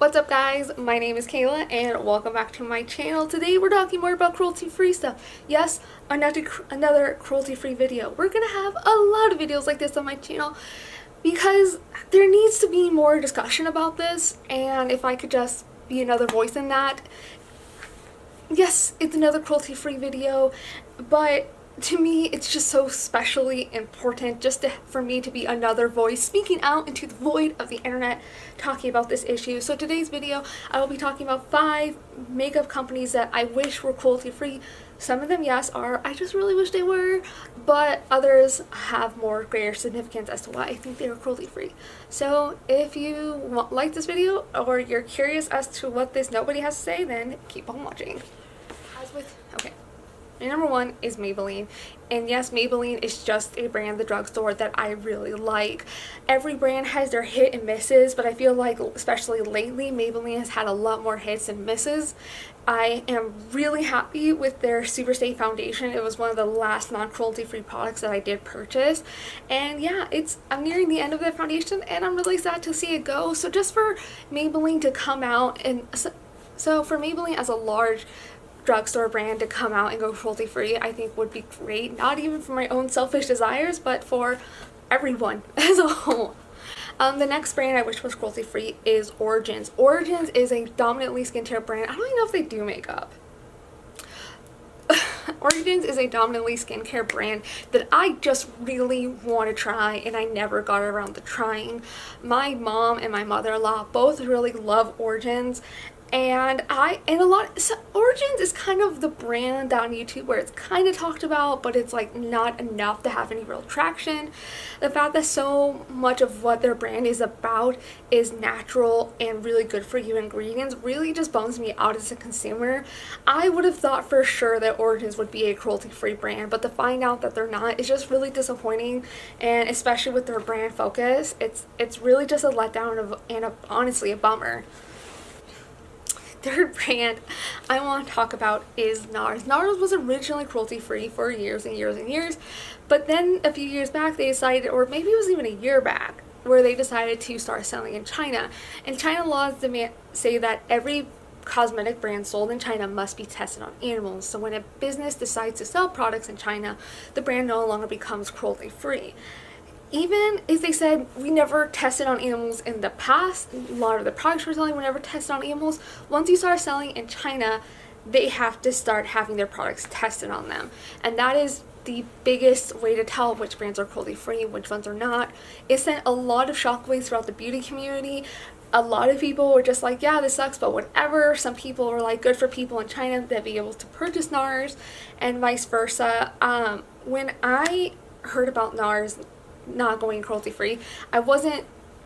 What's up guys, my name is Cayla and welcome back to my channel. Today we're talking more about cruelty-free stuff. Yes, another cruelty-free video. We're gonna have a lot of videos like this on my channel because there needs to be more discussion about this, and if I could just be another voice in that. Yes, it's another cruelty-free video, but to me it's just so specially important just for me to be another voice speaking out into the void of the internet talking about this issue. So today's video I will be talking about 5 makeup companies that I wish were cruelty-free. Some of them, yes, are. I just really wish they were, but others have more greater significance as to why I think they are cruelty-free. So if you like this video or you're curious as to what this nobody has to say, then keep on watching. Okay. And number 1 is Maybelline, and yes, Maybelline is just a brand at the drugstore that I really like. Every brand has their hit and misses, but I feel like especially lately Maybelline has had a lot more hits and misses. I am really happy with their Superstay foundation. It was one of the last non-cruelty free products that I did purchase, and yeah, I'm nearing the end of that foundation and I'm really sad to see it go. So just for Maybelline to come out, and so for Maybelline as a large drugstore brand to come out and go cruelty free, I think would be great, not even for my own selfish desires but for everyone as a whole. The next brand I wish was cruelty free is Origins. Origins is a dominantly skincare brand. I don't even know if they do makeup. Origins is a dominantly skincare brand that I just really want to try, and I never got around to trying. My mom and my mother-in-law both really love Origins, and Origins is kind of the brand on YouTube where it's kind of talked about, but it's like not enough to have any real traction. The fact that so much of what their brand is about is natural and really good for you ingredients really just bums me out as a consumer. I would have thought for sure that Origins would be a cruelty-free brand, but to find out that they're not is just really disappointing, and especially with their brand focus, it's really just a letdown and honestly a bummer. Third brand I want to talk about is NARS. NARS was originally cruelty-free for years and years and years, but then a few years back they decided, or maybe it was even a year back, where they decided to start selling in China. And China laws say that every cosmetic brand sold in China must be tested on animals. So when a business decides to sell products in China, the brand no longer becomes cruelty-free. Even if they said we never tested on animals in the past, a lot of the products we're selling were never tested on animals, once you start selling in China, they have to start having their products tested on them. And that is the biggest way to tell which brands are cruelty-free, which ones are not. It sent a lot of shockwaves throughout the beauty community. A lot of people were just like, yeah, this sucks, but whatever. Some people were like, good for people in China to be able to purchase NARS, and vice versa. When I heard about NARS not going cruelty-free, I wasn't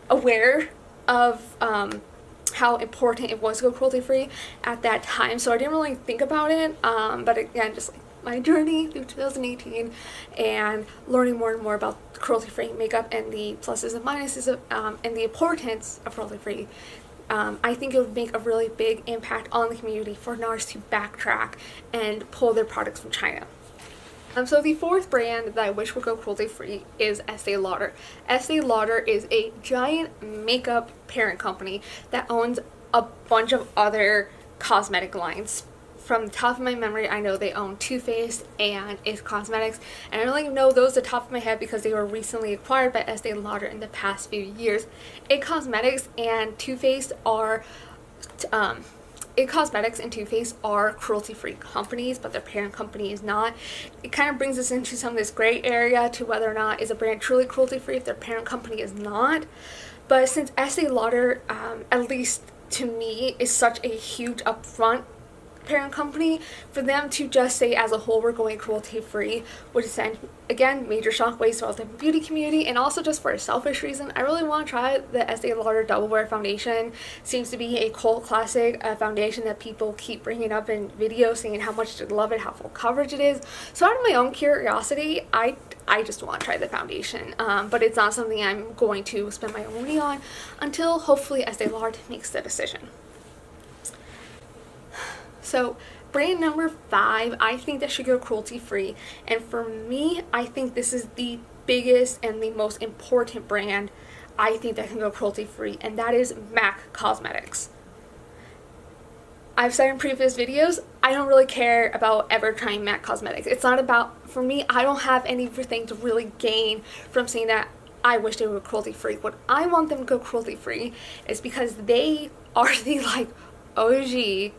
aware of how important it was to go cruelty-free at that time, so I didn't really think about it, but again, just like my journey through 2018 and learning more and more about cruelty-free makeup and the pluses and minuses of, and the importance of cruelty-free, I think it would make a really big impact on the community for NARS to backtrack and pull their products from China. So the 4th brand that I wish would go cruelty-free is Estee Lauder. Estee Lauder is a giant makeup parent company that owns a bunch of other cosmetic lines. From the top of my memory, I know they own Too Faced and It Cosmetics, and I only know those at the top of my head because they were recently acquired by Estee Lauder in the past few years. It Cosmetics and Too Faced are It Cosmetics and Too Faced are cruelty-free companies, but their parent company is not. It kind of brings us into some of this gray area to whether or not is a brand truly cruelty-free if their parent company is not. But since Estee Lauder, at least to me, is such a huge upfront parent company, for them to just say as a whole we're going cruelty-free would send, again, major shockwaves throughout the beauty community. And also just for a selfish reason, I really want to try the Estee Lauder Double Wear Foundation. Seems to be a cult classic, a foundation that people keep bringing up in videos saying how much they love it, how full coverage it is. So out of my own curiosity, I just want to try the foundation, but it's not something I'm going to spend my own money on until hopefully Estee Lauder makes the decision. So brand number 5, I think that should go cruelty-free, and for me, I think this is the biggest and the most important brand I think that can go cruelty-free, and that is MAC Cosmetics. I've said in previous videos, I don't really care about ever trying MAC cosmetics. It's not about, for me, I don't have anything to really gain from saying that I wish they were cruelty free. What I want them to go cruelty free is because they are the like OG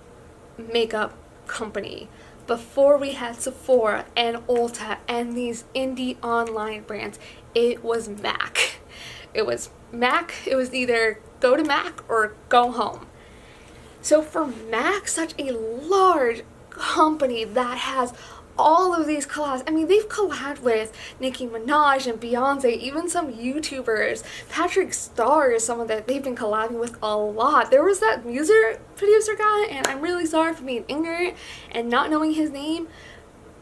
makeup company. Before we had Sephora and Ulta and these indie online brands, it was MAC. It was MAC. It was either go to MAC or go home. So for MAC, such a large company that has all of these collabs, I mean, they've collabed with Nicki Minaj and Beyonce, even some YouTubers. Patrick Starr is someone that they've been collabing with a lot. There was that music producer guy, and I'm really sorry for being ignorant and not knowing his name,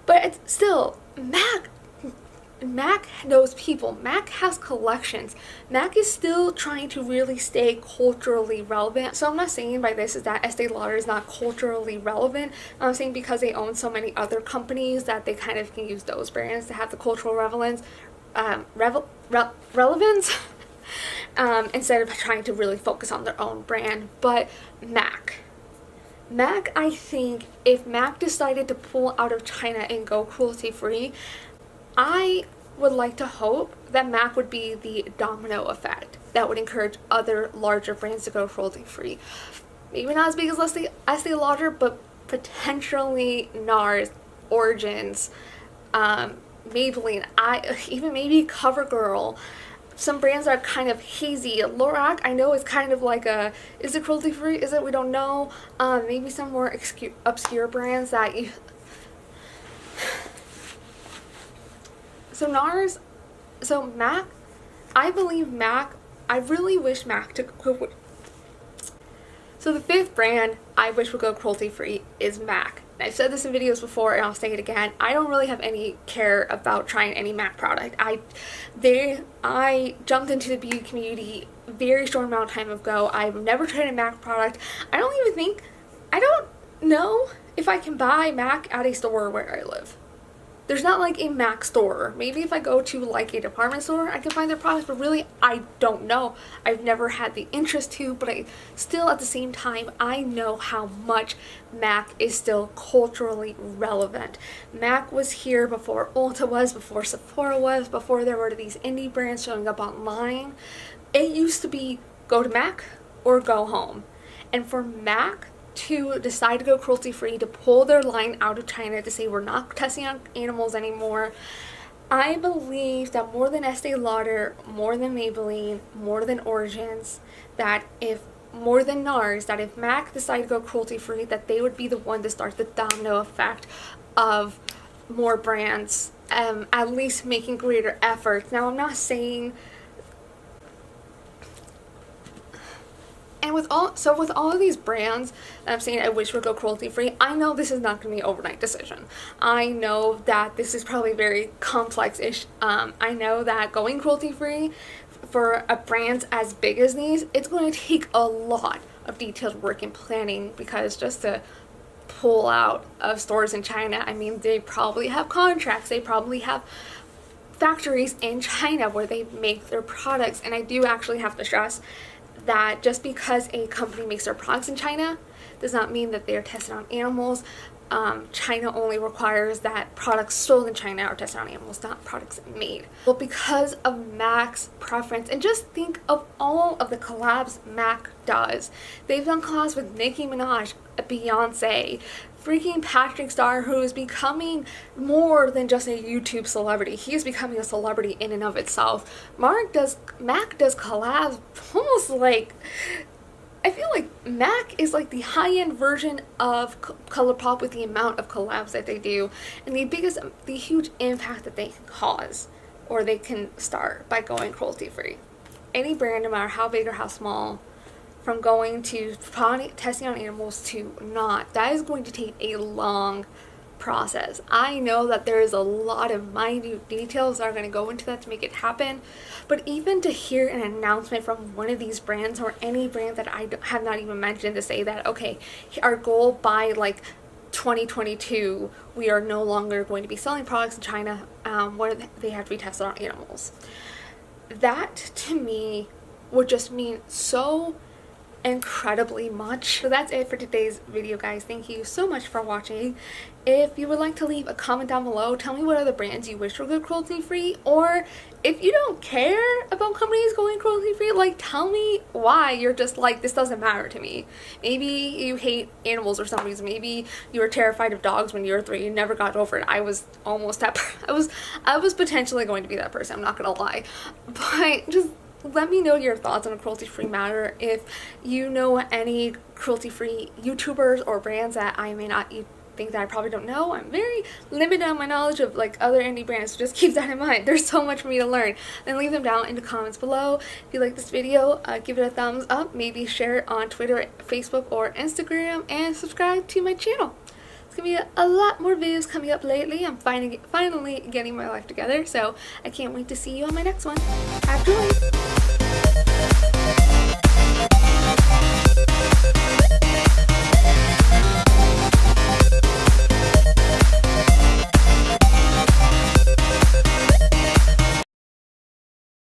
but it's still, MAC knows people. MAC has collections. MAC is still trying to really stay culturally relevant. So I'm not saying by this is that Estee Lauder is not culturally relevant. I'm saying because they own so many other companies that they kind of can use those brands to have the cultural relevance, instead of trying to really focus on their own brand. But MAC, I think if MAC decided to pull out of China and go cruelty free, I would like to hope that MAC would be the domino effect that would encourage other larger brands to go cruelty free. Maybe not as big as Estee Lauder, but potentially NARS, Origins, Maybelline, even maybe CoverGirl. Some brands are kind of hazy. Lorac, I know, is kind of like a, is it cruelty free? Is it? We don't know. Maybe some more obscure brands that you... So NARS, so MAC, I believe MAC, I really wish MAC to go. So the fifth brand I wish would go cruelty free is MAC. I've said this in videos before and I'll say it again. I don't really have any care about trying any MAC product. I jumped into the beauty community a very short amount of time ago. I've never tried a MAC product. I don't know if I can buy MAC at a store where I live. There's not like a MAC store. Maybe if I go to like a department store, I can find their products, but really, I don't know. I've never had the interest to, but I still, at the same time, I know how much MAC is still culturally relevant. MAC was here before Ulta was, before Sephora was, before there were these indie brands showing up online. It used to be go to MAC or go home. And for MAC to decide to go cruelty free, to pull their line out of China, to say we're not testing on animals anymore, I believe that more than Estee Lauder, more than Maybelline, more than Origins, more than NARS, that if MAC decided to go cruelty free, that they would be the one to start the domino effect of more brands at least making greater efforts. Now, I'm not saying, and with all of these brands that I'm saying I wish would go cruelty free, I know this is not going to be an overnight decision. I know that this is probably very complex-ish. I know that going cruelty free for a brand as big as these, it's going to take a lot of detailed work and planning, because just to pull out of stores in China, I mean, they probably have contracts, they probably have factories in China where they make their products. And I do actually have to stress that just because a company makes their products in China does not mean that they are tested on animals. China only requires that products sold in China are tested on animals, not products made. But because of MAC's preference, and just think of all of the collabs MAC does. They've done collabs with Nicki Minaj, Beyonce, freaking Patrick Starr, who is becoming more than just a YouTube celebrity. He is becoming a celebrity in and of itself. MAC does collabs almost like, I feel like MAC is like the high-end version of ColourPop with the amount of collabs that they do and the huge impact that they can cause, or they can start by going cruelty-free. Any brand, no matter how big or how small, from going to testing on animals to not, that is going to take a long process. I know that there is a lot of minute details that are going to go into that to make it happen, but even to hear an announcement from one of these brands, or any brand that I have not even mentioned, to say that, okay, our goal by like 2022, we are no longer going to be selling products in China where they have to be tested on animals. That to me would just mean so incredibly much. So that's it for today's video, guys. Thank you so much for watching. If you would like to leave a comment down below, tell me what other brands you wish were good cruelty-free, or if you don't care about companies going cruelty-free, like, tell me why you're just like, this doesn't matter to me. Maybe you hate animals or some reason. Maybe you were terrified of dogs when you were 3 and never got over it. I was almost that I was potentially going to be that person, I'm not gonna lie. But just let me know your thoughts on a cruelty-free matter. If you know any cruelty-free YouTubers or brands that I may not think that I probably don't know. I'm very limited on my knowledge of like other indie brands, so just keep that in mind. There's so much for me to learn. Then leave them down in the comments below. If you like this video, give it a thumbs up, maybe share it on Twitter, Facebook, or Instagram, and subscribe to my channel. There's gonna be a lot more videos coming up lately. I'm finally getting my life together, so I can't wait to see you on my next one. Have joy!